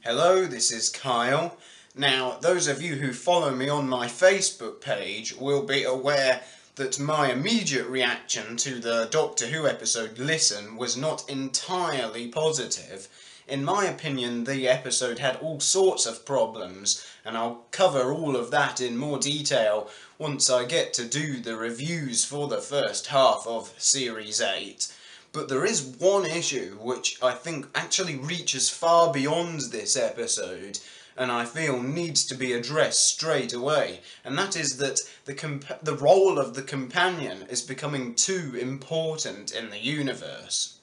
Hello, this is Kyle. Now, those of you who follow me on my Facebook page will be aware that my immediate reaction to the Doctor Who episode Listen was not entirely positive. In my opinion, the episode had all sorts of problems, and I'll cover all of that in more detail once I get to do the reviews for the first half of Series 8. But there is one issue which I think actually reaches far beyond this episode, and I feel needs to be addressed straight away, and that is that the role of the companion is becoming too important in the universe.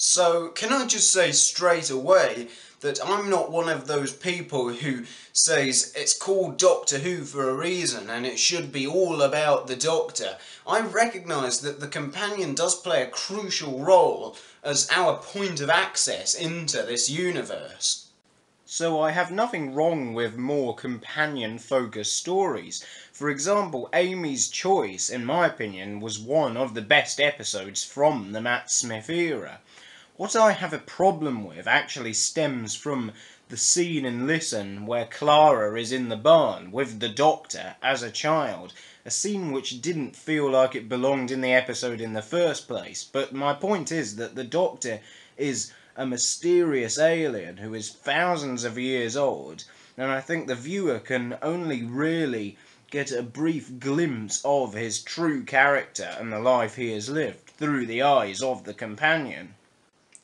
So, can I just say straight away that I'm not one of those people who says it's called Doctor Who for a reason and it should be all about the Doctor. I recognise that the companion does play a crucial role as our point of access into this universe. So I have nothing wrong with more companion-focused stories. For example, Amy's Choice, in my opinion, was one of the best episodes from the Matt Smith era. What I have a problem with actually stems from the scene in Listen where Clara is in the barn with the Doctor as a child, a scene which didn't feel like it belonged in the episode in the first place. But my point is that the Doctor is a mysterious alien who is thousands of years old, and I think the viewer can only really get a brief glimpse of his true character and the life he has lived through the eyes of the companion.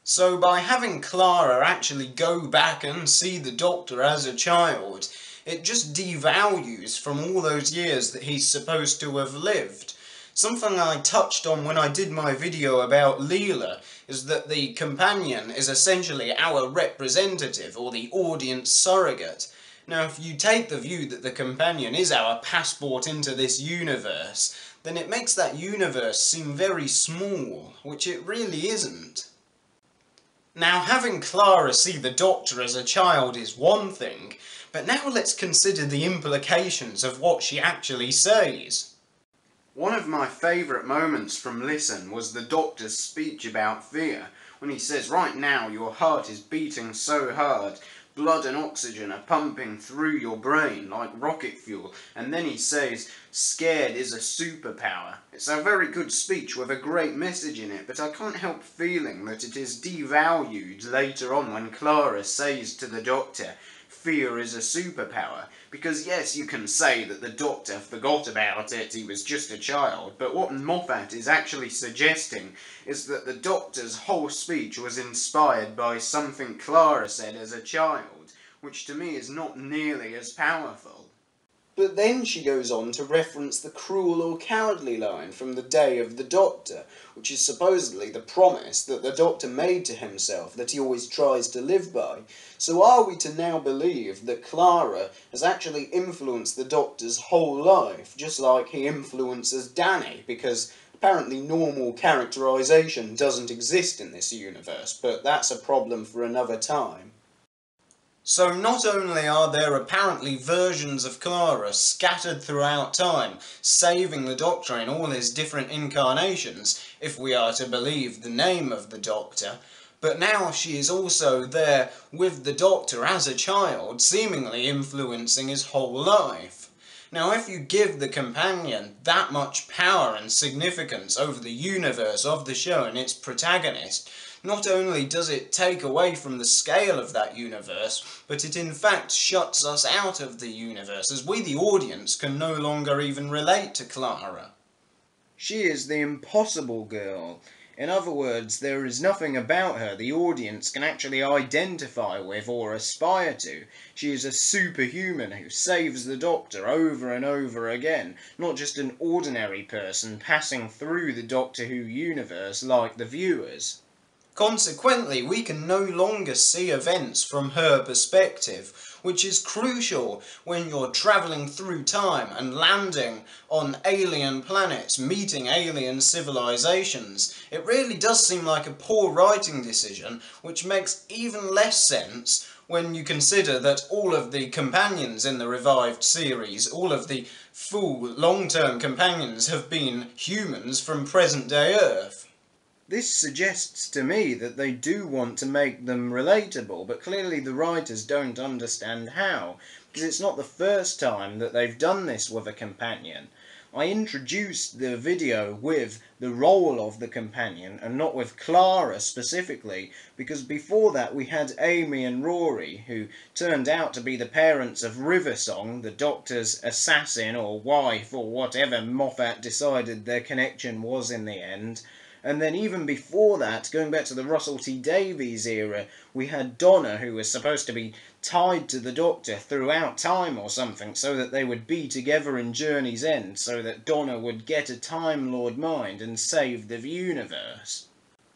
So by having Clara actually go back and see the Doctor as a child, it just devalues from all those years that he's supposed to have lived. Something I touched on when I did my video about Leela is that the companion is essentially our representative, or the audience surrogate. Now, if you take the view that the companion is our passport into this universe, then it makes that universe seem very small, which it really isn't. Now, having Clara see the Doctor as a child is one thing, but now let's consider the implications of what she actually says. One of my favourite moments from Listen was the Doctor's speech about fear, when he says, "Right now your heart is beating so hard, blood and oxygen are pumping through your brain like rocket fuel," and then he says, "Scared is a superpower." It's a very good speech with a great message in it, but I can't help feeling that it is devalued later on when Clara says to the Doctor, "Fear is a superpower," because yes, you can say that the Doctor forgot about it, he was just a child, but what Moffat is actually suggesting is that the Doctor's whole speech was inspired by something Clara said as a child, which to me is not nearly as powerful. But then she goes on to reference the cruel or cowardly line from the Day of the Doctor, which is supposedly the promise that the Doctor made to himself that he always tries to live by. So are we to now believe that Clara has actually influenced the Doctor's whole life, just like he influences Danny, because apparently normal characterization doesn't exist in this universe, but that's a problem for another time. So not only are there apparently versions of Clara scattered throughout time, saving the Doctor in all his different incarnations, if we are to believe the name of the Doctor, but now she is also there with the Doctor as a child, seemingly influencing his whole life. Now, if you give the companion that much power and significance over the universe of the show and its protagonist, not only does it take away from the scale of that universe, but it in fact shuts us out of the universe, as we the audience can no longer even relate to Clara. She is the impossible girl. In other words, there is nothing about her the audience can actually identify with or aspire to. She is a superhuman who saves the Doctor over and over again, not just an ordinary person passing through the Doctor Who universe like the viewers. Consequently, we can no longer see events from her perspective, which is crucial when you're travelling through time and landing on alien planets, meeting alien civilizations. It really does seem like a poor writing decision, which makes even less sense when you consider that all of the companions in the revived series, all of the full long-term companions, have been humans from present-day Earth. This suggests to me that they do want to make them relatable, but clearly the writers don't understand how, because it's not the first time that they've done this with a companion. I introduced the video with the role of the companion and not with Clara specifically, because before that we had Amy and Rory, who turned out to be the parents of Riversong, the Doctor's assassin or wife or whatever Moffat decided their connection was in the end. And then even before that, going back to the Russell T Davies era, we had Donna, who was supposed to be tied to the Doctor throughout time or something, so that they would be together in Journey's End, so that Donna would get a Time Lord mind and save the universe.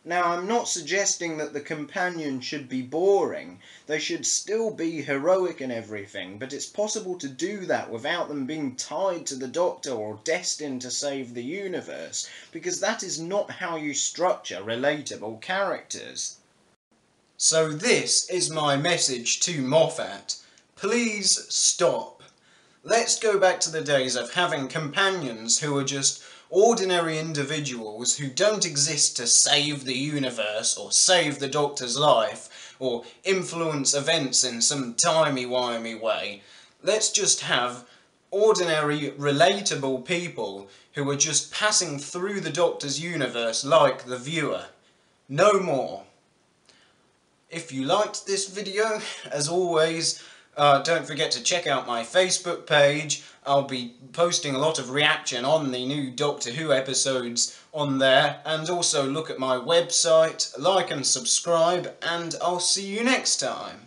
Now, I'm not suggesting that the companion should be boring. They should still be heroic and everything, but it's possible to do that without them being tied to the Doctor or destined to save the universe, because that is not how you structure relatable characters. So this is my message to Moffat. Please stop. Let's go back to the days of having companions who are just ordinary individuals who don't exist to save the universe or save the Doctor's life or influence events in some timey-wimey way. Let's just have ordinary, relatable people who are just passing through the Doctor's universe like the viewer. No more. If you liked this video, as always, don't forget to check out my Facebook page. I'll be posting a lot of reaction on the new Doctor Who episodes on there, and also look at my website, like and subscribe, and I'll see you next time.